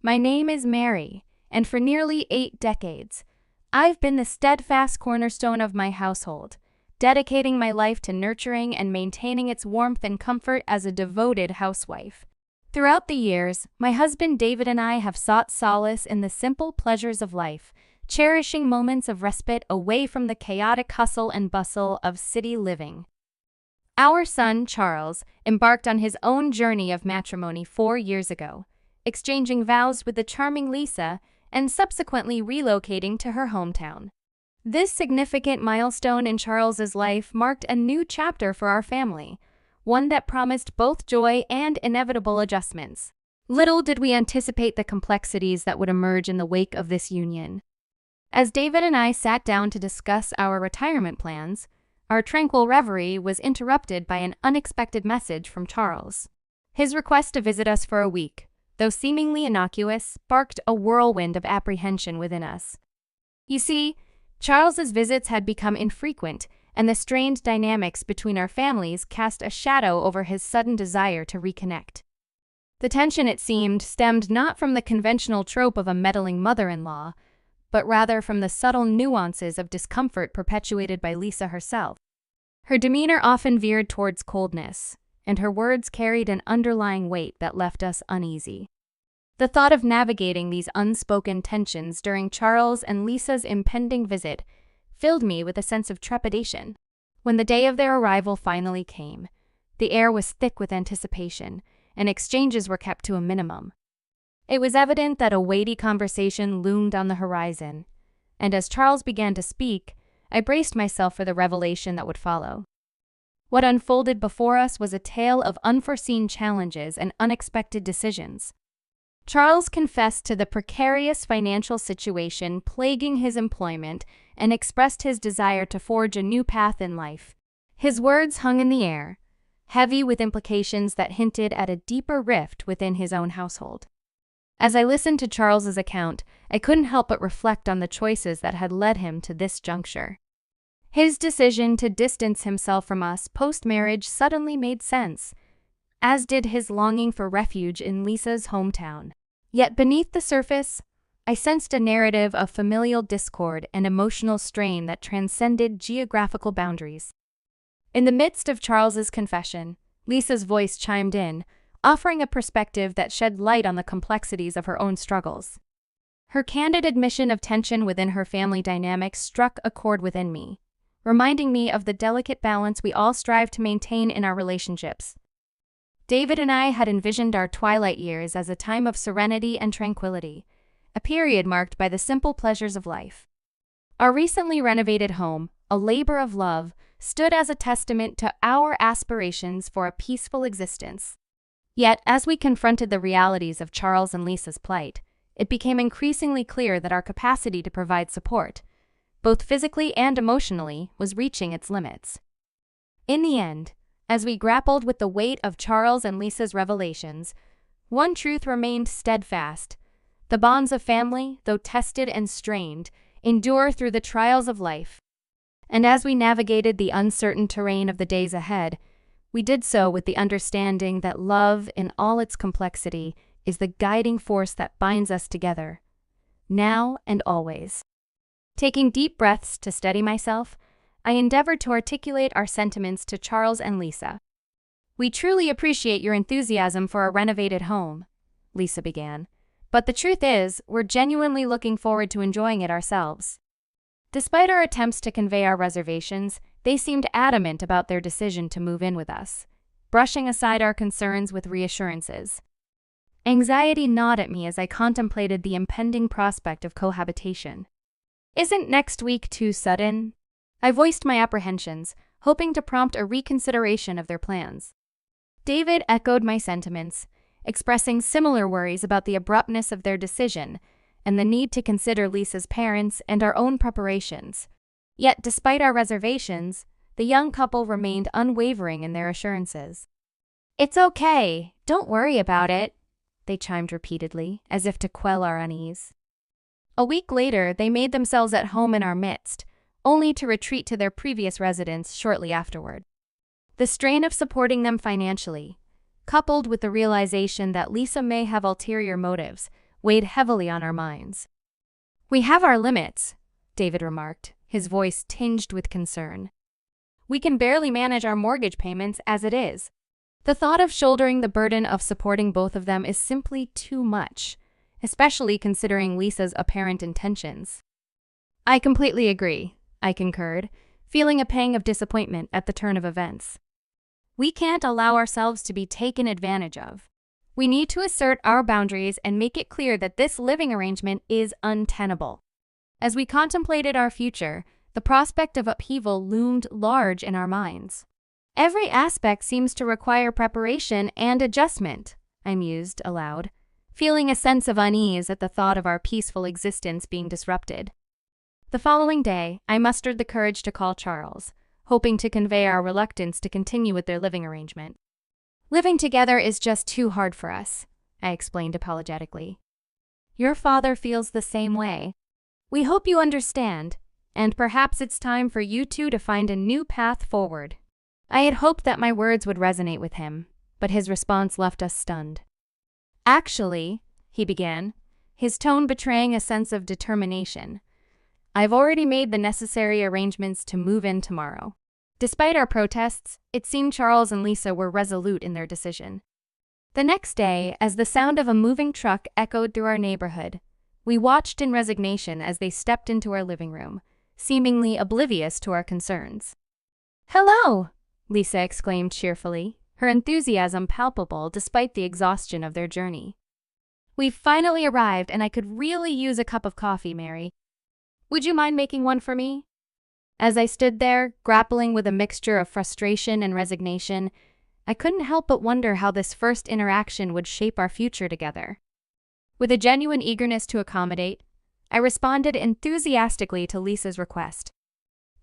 My name is Mary, and for nearly 8 decades, I've been the steadfast cornerstone of my household, dedicating my life to nurturing and maintaining its warmth and comfort as a devoted housewife. Throughout the years, my husband David and I have sought solace in the simple pleasures of life, cherishing moments of respite away from the chaotic hustle and bustle of city living. Our son, Charles, embarked on his own journey of matrimony 4 years ago, exchanging vows with the charming Lisa and subsequently relocating to her hometown. This significant milestone in Charles's life marked a new chapter for our family, one that promised both joy and inevitable adjustments. Little did we anticipate the complexities that would emerge in the wake of this union. As David and I sat down to discuss our retirement plans, our tranquil reverie was interrupted by an unexpected message from Charles. His request to visit us for a week, though seemingly innocuous, sparked a whirlwind of apprehension within us. You see, Charles's visits had become infrequent, and the strained dynamics between our families cast a shadow over his sudden desire to reconnect. The tension, it seemed, stemmed not from the conventional trope of a meddling mother-in-law, but rather from the subtle nuances of discomfort perpetuated by Lisa herself. Her demeanor often veered towards coldness, and her words carried an underlying weight that left us uneasy. The thought of navigating these unspoken tensions during Charles and Lisa's impending visit filled me with a sense of trepidation. When the day of their arrival finally came, the air was thick with anticipation, and exchanges were kept to a minimum. It was evident that a weighty conversation loomed on the horizon, and as Charles began to speak, I braced myself for the revelation that would follow. What unfolded before us was a tale of unforeseen challenges and unexpected decisions. Charles confessed to the precarious financial situation plaguing his employment and expressed his desire to forge a new path in life. His words hung in the air, heavy with implications that hinted at a deeper rift within his own household. As I listened to Charles's account, I couldn't help but reflect on the choices that had led him to this juncture. His decision to distance himself from us post-marriage suddenly made sense, as did his longing for refuge in Lisa's hometown. Yet beneath the surface, I sensed a narrative of familial discord and emotional strain that transcended geographical boundaries. In the midst of Charles's confession, Lisa's voice chimed in, offering a perspective that shed light on the complexities of her own struggles. Her candid admission of tension within her family dynamics struck a chord within me, reminding me of the delicate balance we all strive to maintain in our relationships. David and I had envisioned our twilight years as a time of serenity and tranquility, a period marked by the simple pleasures of life. Our recently renovated home, a labor of love, stood as a testament to our aspirations for a peaceful existence. Yet, as we confronted the realities of Charles and Lisa's plight, it became increasingly clear that our capacity to provide support, both physically and emotionally, was reaching its limits. In the end, as we grappled with the weight of Charles and Lisa's revelations, one truth remained steadfast. The bonds of family, though tested and strained, endure through the trials of life. And as we navigated the uncertain terrain of the days ahead, we did so with the understanding that love, in all its complexity, is the guiding force that binds us together, now and always. Taking deep breaths to steady myself, I endeavored to articulate our sentiments to Charles and Lisa. "We truly appreciate your enthusiasm for a renovated home," Lisa began, "but the truth is, we're genuinely looking forward to enjoying it ourselves." Despite our attempts to convey our reservations, they seemed adamant about their decision to move in with us, brushing aside our concerns with reassurances. Anxiety gnawed at me as I contemplated the impending prospect of cohabitation. "Isn't next week too sudden?" I voiced my apprehensions, hoping to prompt a reconsideration of their plans. David echoed my sentiments, expressing similar worries about the abruptness of their decision and the need to consider Lisa's parents and our own preparations. Yet, despite our reservations, the young couple remained unwavering in their assurances. "It's okay, don't worry about it," they chimed repeatedly, as if to quell our unease. A week later, they made themselves at home in our midst, only to retreat to their previous residence shortly afterward. The strain of supporting them financially, coupled with the realization that Lisa may have ulterior motives, weighed heavily on our minds. "We have our limits," David remarked, his voice tinged with concern. "We can barely manage our mortgage payments as it is. The thought of shouldering the burden of supporting both of them is simply too much, especially considering Lisa's apparent intentions." "I completely agree," I concurred, feeling a pang of disappointment at the turn of events. "We can't allow ourselves to be taken advantage of. We need to assert our boundaries and make it clear that this living arrangement is untenable." As we contemplated our future, the prospect of upheaval loomed large in our minds. "Every aspect seems to require preparation and adjustment," I mused aloud, feeling a sense of unease at the thought of our peaceful existence being disrupted. The following day, I mustered the courage to call Charles, hoping to convey our reluctance to continue with their living arrangement. "Living together is just too hard for us," I explained apologetically. "Your father feels the same way. We hope you understand, and perhaps it's time for you two to find a new path forward." I had hoped that my words would resonate with him, but his response left us stunned. "Actually," he began, his tone betraying a sense of determination, "I've already made the necessary arrangements to move in tomorrow." Despite our protests, it seemed Charles and Lisa were resolute in their decision. The next day, as the sound of a moving truck echoed through our neighborhood, we watched in resignation as they stepped into our living room, seemingly oblivious to our concerns. "Hello!" Lisa exclaimed cheerfully, her enthusiasm palpable despite the exhaustion of their journey. "We've finally arrived and I could really use a cup of coffee, Mary. Would you mind making one for me?" As I stood there, grappling with a mixture of frustration and resignation, I couldn't help but wonder how this first interaction would shape our future together. With a genuine eagerness to accommodate, I responded enthusiastically to Lisa's request.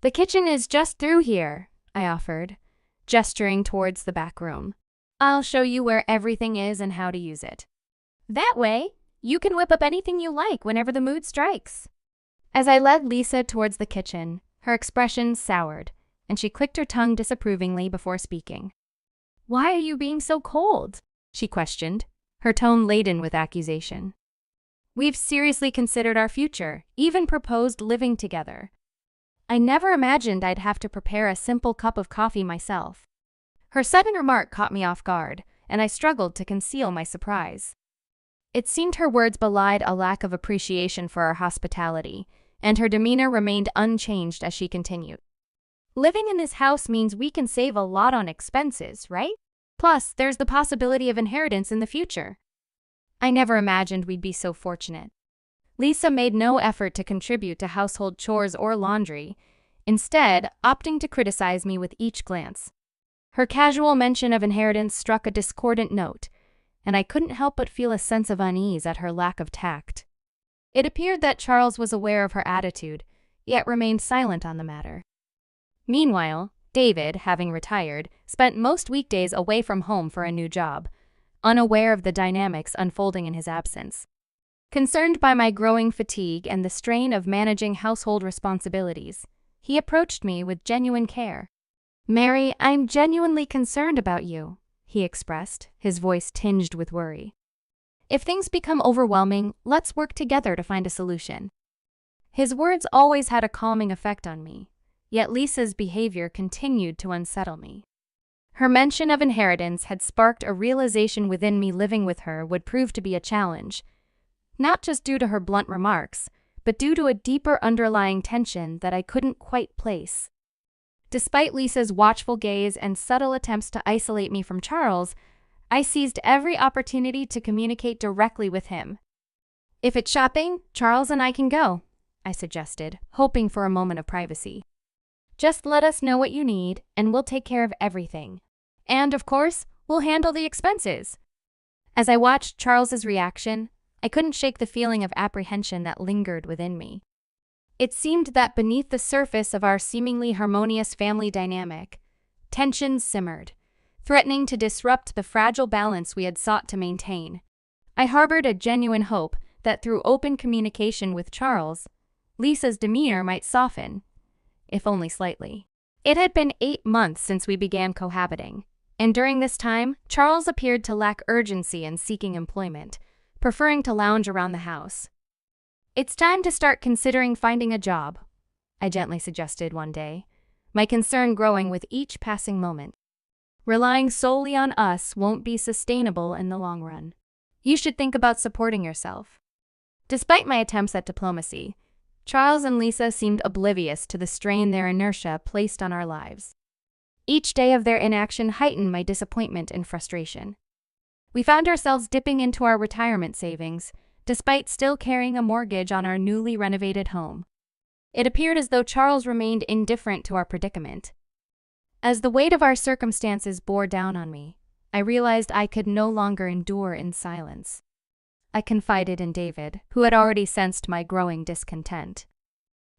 "The kitchen is just through here," I offered, gesturing towards the back room. "I'll show you where everything is and how to use it. That way, you can whip up anything you like whenever the mood strikes." As I led Lisa towards the kitchen, her expression soured, and she clicked her tongue disapprovingly before speaking. "Why are you being so cold?" she questioned, her tone laden with accusation. "We've seriously considered our future, even proposed living together. I never imagined I'd have to prepare a simple cup of coffee myself." Her sudden remark caught me off guard, and I struggled to conceal my surprise. It seemed her words belied a lack of appreciation for our hospitality, and her demeanor remained unchanged as she continued. "Living in this house means we can save a lot on expenses, right? Plus, there's the possibility of inheritance in the future. I never imagined we'd be so fortunate." Lisa made no effort to contribute to household chores or laundry, instead opting to criticize me with each glance. Her casual mention of inheritance struck a discordant note, and I couldn't help but feel a sense of unease at her lack of tact. It appeared that Charles was aware of her attitude, yet remained silent on the matter. Meanwhile, David, having retired, spent most weekdays away from home for a new job, unaware of the dynamics unfolding in his absence. Concerned by my growing fatigue and the strain of managing household responsibilities, he approached me with genuine care. "Mary, I'm genuinely concerned about you," he expressed, his voice tinged with worry. "If things become overwhelming, let's work together to find a solution." His words always had a calming effect on me, yet Lisa's behavior continued to unsettle me. Her mention of inheritance had sparked a realization within me living with her would prove to be a challenge, not just due to her blunt remarks, but due to a deeper underlying tension that I couldn't quite place. Despite Lisa's watchful gaze and subtle attempts to isolate me from Charles, I seized every opportunity to communicate directly with him. "If it's shopping, Charles and I can go," I suggested, hoping for a moment of privacy. "Just let us know what you need, and we'll take care of everything. And, of course, we'll handle the expenses." As I watched Charles's reaction, I couldn't shake the feeling of apprehension that lingered within me. It seemed that beneath the surface of our seemingly harmonious family dynamic, tensions simmered, threatening to disrupt the fragile balance we had sought to maintain. I harbored a genuine hope that through open communication with Charles, Lisa's demeanor might soften, if only slightly. It had been 8 months since we began cohabiting, and during this time, Charles appeared to lack urgency in seeking employment, preferring to lounge around the house. "It's time to start considering finding a job," I gently suggested one day, my concern growing with each passing moment. "Relying solely on us won't be sustainable in the long run. You should think about supporting yourself." Despite my attempts at diplomacy, Charles and Lisa seemed oblivious to the strain their inertia placed on our lives. Each day of their inaction heightened my disappointment and frustration. We found ourselves dipping into our retirement savings, despite still carrying a mortgage on our newly renovated home. It appeared as though Charles remained indifferent to our predicament. As the weight of our circumstances bore down on me, I realized I could no longer endure in silence. I confided in David, who had already sensed my growing discontent.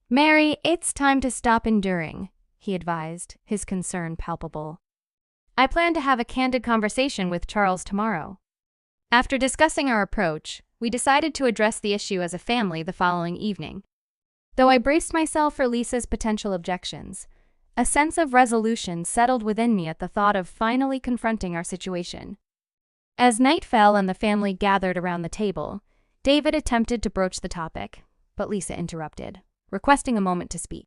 "Mary, it's time to stop enduring," he advised, his concern palpable. "I plan to have a candid conversation with Charles tomorrow." After discussing our approach, we decided to address the issue as a family the following evening. Though I braced myself for Lisa's potential objections, a sense of resolution settled within me at the thought of finally confronting our situation. As night fell and the family gathered around the table, David attempted to broach the topic, but Lisa interrupted, requesting a moment to speak.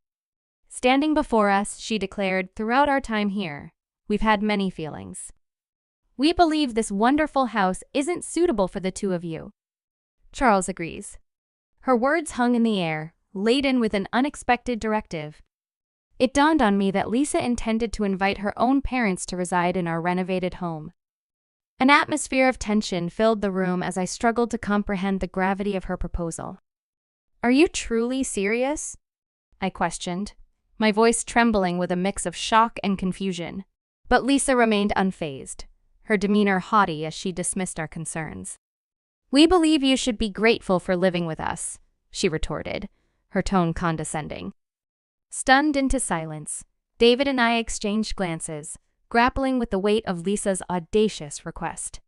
Standing before us, she declared, "Throughout our time here, we've had many feelings. We believe this wonderful house isn't suitable for the two of you." Charles agrees. Her words hung in the air, laden with an unexpected directive. It dawned on me that Lisa intended to invite her own parents to reside in our renovated home. An atmosphere of tension filled the room as I struggled to comprehend the gravity of her proposal. "Are you truly serious?" I questioned, my voice trembling with a mix of shock and confusion. But Lisa remained unfazed, her demeanor haughty as she dismissed our concerns. "We believe you should be grateful for living with us," she retorted, her tone condescending. Stunned into silence, David and I exchanged glances, grappling with the weight of Lisa's audacious request.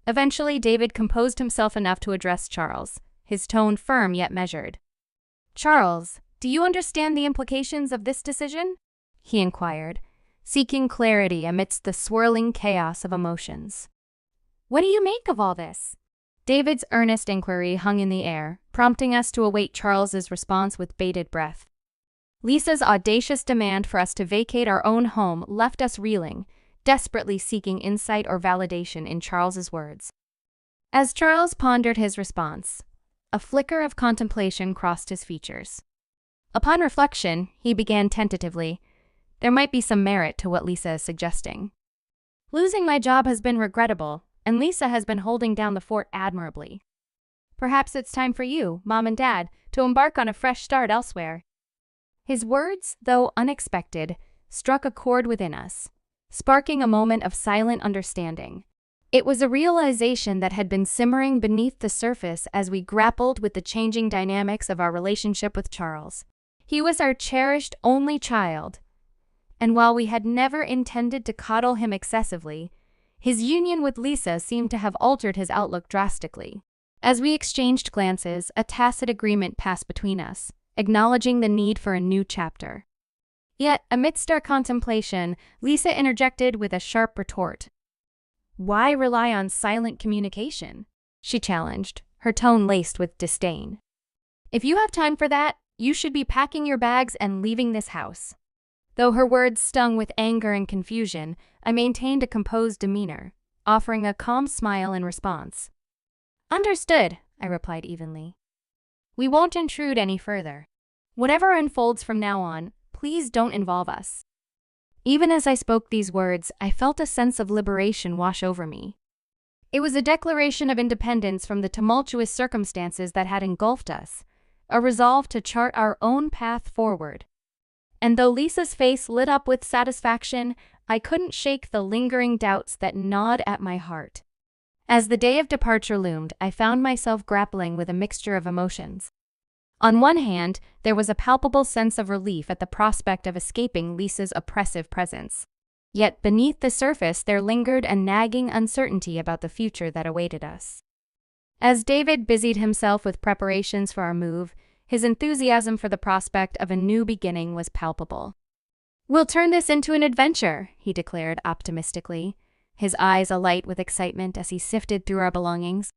Eventually, David composed himself enough to address Charles, his tone firm yet measured. "Charles, do you understand the implications of this decision?" he inquired, seeking clarity amidst the swirling chaos of emotions. "What do you make of all this?" David's earnest inquiry hung in the air, prompting us to await Charles's response with bated breath. Lisa's audacious demand for us to vacate our own home left us reeling, desperately seeking insight or validation in Charles's words. As Charles pondered his response, a flicker of contemplation crossed his features. Upon reflection, he began tentatively, "There might be some merit to what Lisa is suggesting. Losing my job has been regrettable, and Lisa has been holding down the fort admirably. Perhaps it's time for you, Mom and Dad, to embark on a fresh start elsewhere." His words, though unexpected, struck a chord within us, sparking a moment of silent understanding. It was a realization that had been simmering beneath the surface as we grappled with the changing dynamics of our relationship with Charles. He was our cherished only child, and while we had never intended to coddle him excessively, his union with Lisa seemed to have altered his outlook drastically. As we exchanged glances, a tacit agreement passed between us, acknowledging the need for a new chapter. Yet, amidst our contemplation, Lisa interjected with a sharp retort. "Why rely on silent communication?" she challenged, her tone laced with disdain. "If you have time for that, you should be packing your bags and leaving this house." Though her words stung with anger and confusion, I maintained a composed demeanor, offering a calm smile in response. "Understood," I replied evenly. "We won't intrude any further. Whatever unfolds from now on, please don't involve us." Even as I spoke these words, I felt a sense of liberation wash over me. It was a declaration of independence from the tumultuous circumstances that had engulfed us, a resolve to chart our own path forward. And though Lisa's face lit up with satisfaction, I couldn't shake the lingering doubts that gnawed at my heart. As the day of departure loomed, I found myself grappling with a mixture of emotions. On one hand, there was a palpable sense of relief at the prospect of escaping Lisa's oppressive presence. Yet beneath the surface there lingered a nagging uncertainty about the future that awaited us. As David busied himself with preparations for our move, his enthusiasm for the prospect of a new beginning was palpable. "We'll turn this into an adventure," he declared optimistically, his eyes alight with excitement as he sifted through our belongings.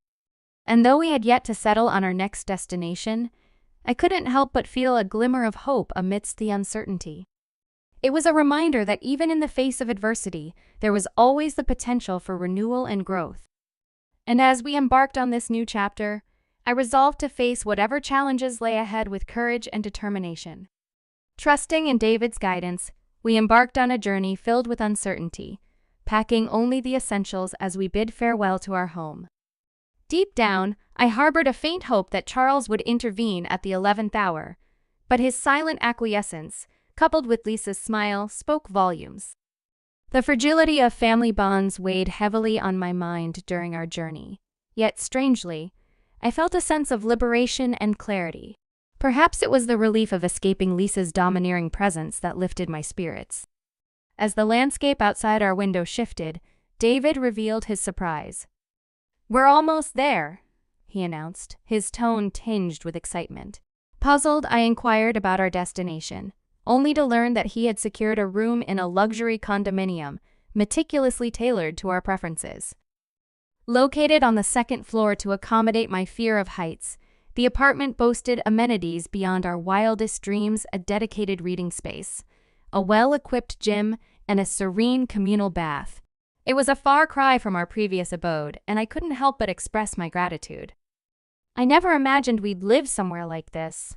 And though we had yet to settle on our next destination, I couldn't help but feel a glimmer of hope amidst the uncertainty. It was a reminder that even in the face of adversity, there was always the potential for renewal and growth. And as we embarked on this new chapter, I resolved to face whatever challenges lay ahead with courage and determination. Trusting in David's guidance, we embarked on a journey filled with uncertainty, packing only the essentials as we bid farewell to our home. Deep down, I harbored a faint hope that Charles would intervene at the 11th hour, but his silent acquiescence, coupled with Lisa's smile, spoke volumes. The fragility of family bonds weighed heavily on my mind during our journey, yet strangely, I felt a sense of liberation and clarity. Perhaps it was the relief of escaping Lisa's domineering presence that lifted my spirits. As the landscape outside our window shifted, David revealed his surprise. "We're almost there," he announced, his tone tinged with excitement. Puzzled, I inquired about our destination, only to learn that he had secured a room in a luxury condominium, meticulously tailored to our preferences. Located on the second floor to accommodate my fear of heights, the apartment boasted amenities beyond our wildest dreams: a dedicated reading space, a well-equipped gym, and a serene communal bath. It was a far cry from our previous abode, and I couldn't help but express my gratitude. "I never imagined we'd live somewhere like this,"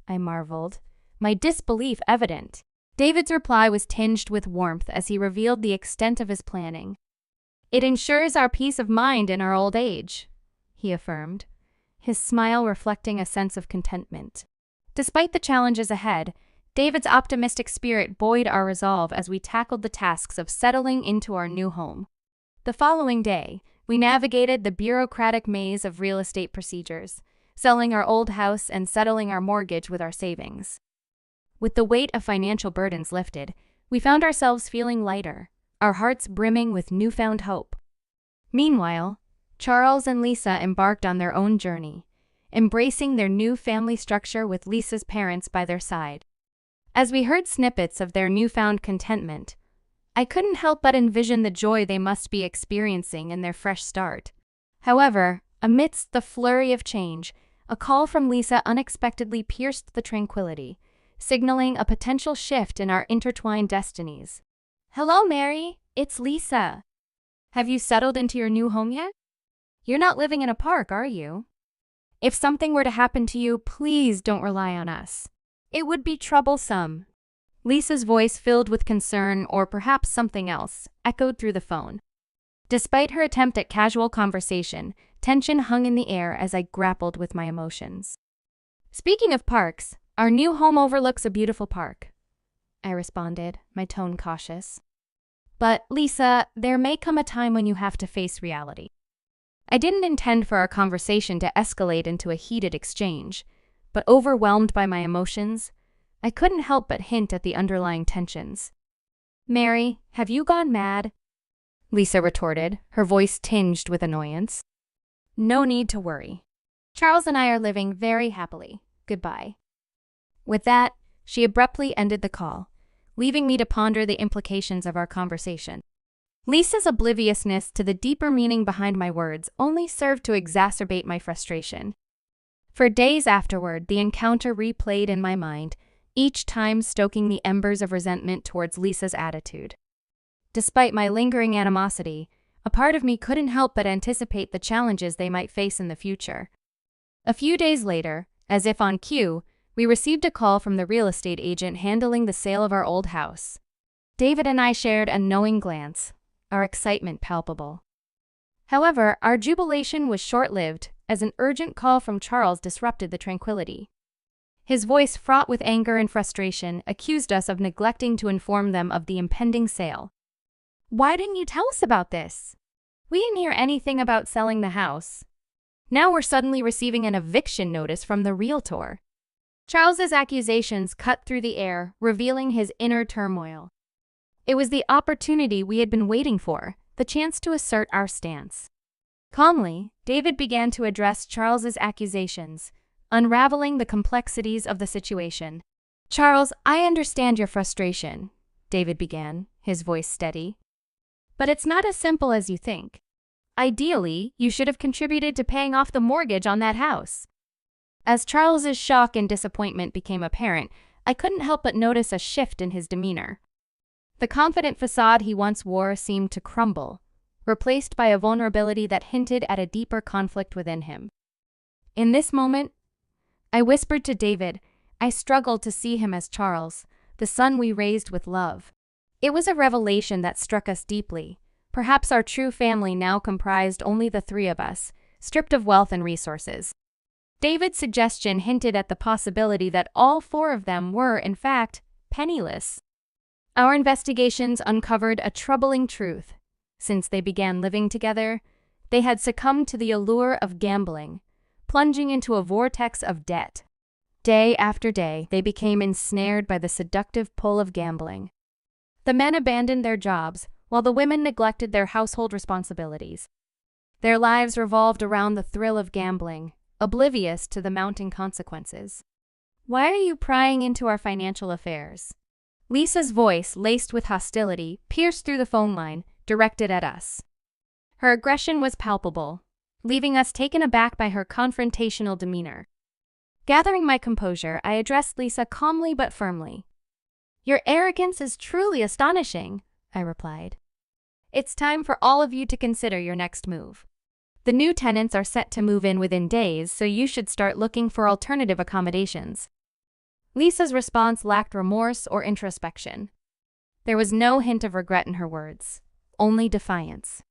I marveled, my disbelief evident. David's reply was tinged with warmth as he revealed the extent of his planning. "It ensures our peace of mind in our old age," he affirmed, his smile reflecting a sense of contentment. Despite the challenges ahead, David's optimistic spirit buoyed our resolve as we tackled the tasks of settling into our new home. The following day, we navigated the bureaucratic maze of real estate procedures, selling our old house and settling our mortgage with our savings. With the weight of financial burdens lifted, we found ourselves feeling lighter, our hearts brimming with newfound hope. Meanwhile, Charles and Lisa embarked on their own journey, embracing their new family structure with Lisa's parents by their side. As we heard snippets of their newfound contentment, I couldn't help but envision the joy they must be experiencing in their fresh start. However, amidst the flurry of change, a call from Lisa unexpectedly pierced the tranquility, signaling a potential shift in our intertwined destinies. "Hello, Mary. It's Lisa. Have you settled into your new home yet? You're not living in a park, are you? If something were to happen to you, please don't rely on us. It would be troublesome." Lisa's voice, filled with concern or perhaps something else, echoed through the phone. Despite her attempt at casual conversation, tension hung in the air as I grappled with my emotions. "Speaking of parks, our new home overlooks a beautiful park," I responded, my tone cautious. "But, Lisa, there may come a time when you have to face reality." I didn't intend for our conversation to escalate into a heated exchange, but overwhelmed by my emotions, I couldn't help but hint at the underlying tensions. "Mary, have you gone mad?" Lisa retorted, her voice tinged with annoyance. "No need to worry. Charles and I are living very happily. Goodbye." With that, she abruptly ended the call, leaving me to ponder the implications of our conversation. Lisa's obliviousness to the deeper meaning behind my words only served to exacerbate my frustration. For days afterward, the encounter replayed in my mind, each time stoking the embers of resentment towards Lisa's attitude. Despite my lingering animosity, a part of me couldn't help but anticipate the challenges they might face in the future. A few days later, as if on cue, we received a call from the real estate agent handling the sale of our old house. David and I shared a knowing glance, our excitement palpable. However, our jubilation was short-lived, as an urgent call from Charles disrupted the tranquility. His voice, fraught with anger and frustration, accused us of neglecting to inform them of the impending sale. "Why didn't you tell us about this? We didn't hear anything about selling the house. Now we're suddenly receiving an eviction notice from the realtor." Charles's accusations cut through the air, revealing his inner turmoil. It was the opportunity we had been waiting for, the chance to assert our stance. Calmly, David began to address Charles's accusations, unraveling the complexities of the situation. "Charles, I understand your frustration," David began, his voice steady. "But it's not as simple as you think. Ideally, you should have contributed to paying off the mortgage on that house." As Charles's shock and disappointment became apparent, I couldn't help but notice a shift in his demeanor. The confident facade he once wore seemed to crumble, replaced by a vulnerability that hinted at a deeper conflict within him. In this moment, I whispered to David, I struggled to see him as Charles, the son we raised with love. It was a revelation that struck us deeply. Perhaps our true family now comprised only the three of us, stripped of wealth and resources. David's suggestion hinted at the possibility that all four of them were, in fact, penniless. Our investigations uncovered a troubling truth. Since they began living together, they had succumbed to the allure of gambling, plunging into a vortex of debt. Day after day, they became ensnared by the seductive pull of gambling. The men abandoned their jobs, while the women neglected their household responsibilities. Their lives revolved around the thrill of gambling, oblivious to the mounting consequences. "Why are you prying into our financial affairs?" Lisa's voice, laced with hostility, pierced through the phone line, directed at us. Her aggression was palpable, leaving us taken aback by her confrontational demeanor. Gathering my composure, I addressed Lisa calmly but firmly. "Your arrogance is truly astonishing," I replied. "It's time for all of you to consider your next move. The new tenants are set to move in within days, so you should start looking for alternative accommodations." Lisa's response lacked remorse or introspection. There was no hint of regret in her words, only defiance.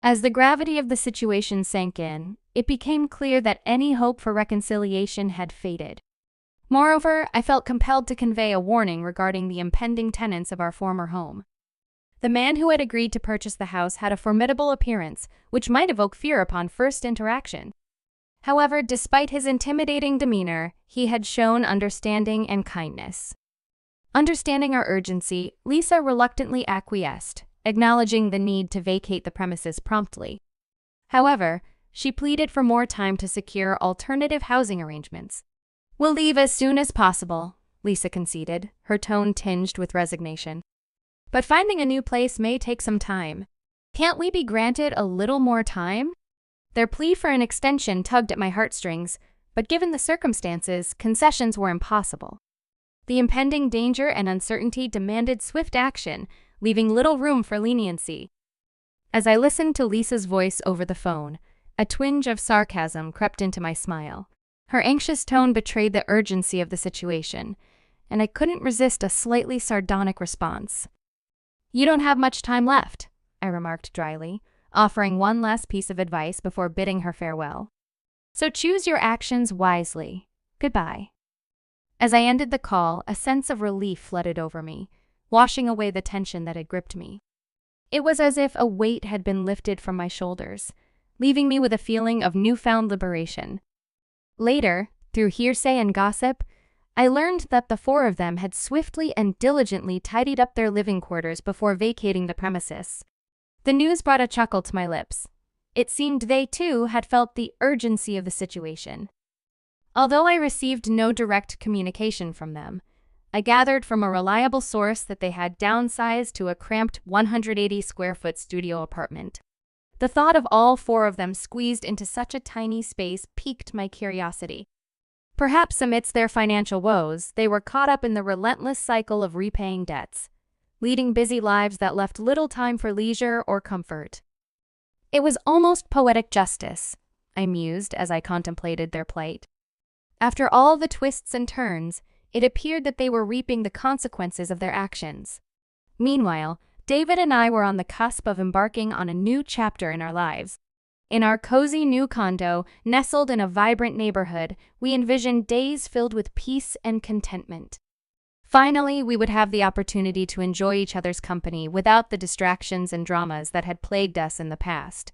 As the gravity of the situation sank in, it became clear that any hope for reconciliation had faded. Moreover, I felt compelled to convey a warning regarding the impending tenants of our former home. The man who had agreed to purchase the house had a formidable appearance, which might evoke fear upon first interaction. However, despite his intimidating demeanor, he had shown understanding and kindness. Understanding our urgency, Lisa reluctantly acquiesced, acknowledging the need to vacate the premises promptly. However, she pleaded for more time to secure alternative housing arrangements. "We'll leave as soon as possible," Lisa conceded, her tone tinged with resignation. "But finding a new place may take some time. Can't we be granted a little more time?" Their plea for an extension tugged at my heartstrings, but given the circumstances, concessions were impossible. The impending danger and uncertainty demanded swift action, leaving little room for leniency. As I listened to Lisa's voice over the phone, a twinge of sarcasm crept into my smile. Her anxious tone betrayed the urgency of the situation, and I couldn't resist a slightly sardonic response. "You don't have much time left," I remarked dryly, offering one last piece of advice before bidding her farewell. "So choose your actions wisely. Goodbye." As I ended the call, a sense of relief flooded over me, washing away the tension that had gripped me. It was as if a weight had been lifted from my shoulders, leaving me with a feeling of newfound liberation. Later, through hearsay and gossip, I learned that the four of them had swiftly and diligently tidied up their living quarters before vacating the premises. The news brought a chuckle to my lips. It seemed they, too, had felt the urgency of the situation. Although I received no direct communication from them, I gathered from a reliable source that they had downsized to a cramped 180-square-foot studio apartment. The thought of all four of them squeezed into such a tiny space piqued my curiosity. Perhaps amidst their financial woes, they were caught up in the relentless cycle of repaying debts, leading busy lives that left little time for leisure or comfort. It was almost poetic justice, I mused as I contemplated their plight. After all the twists and turns, it appeared that they were reaping the consequences of their actions. Meanwhile, David and I were on the cusp of embarking on a new chapter in our lives. In our cozy new condo, nestled in a vibrant neighborhood, we envisioned days filled with peace and contentment. Finally, we would have the opportunity to enjoy each other's company without the distractions and dramas that had plagued us in the past.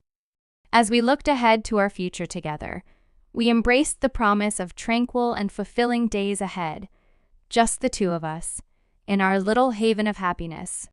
As we looked ahead to our future together, we embraced the promise of tranquil and fulfilling days ahead, just the two of us, in our little haven of happiness.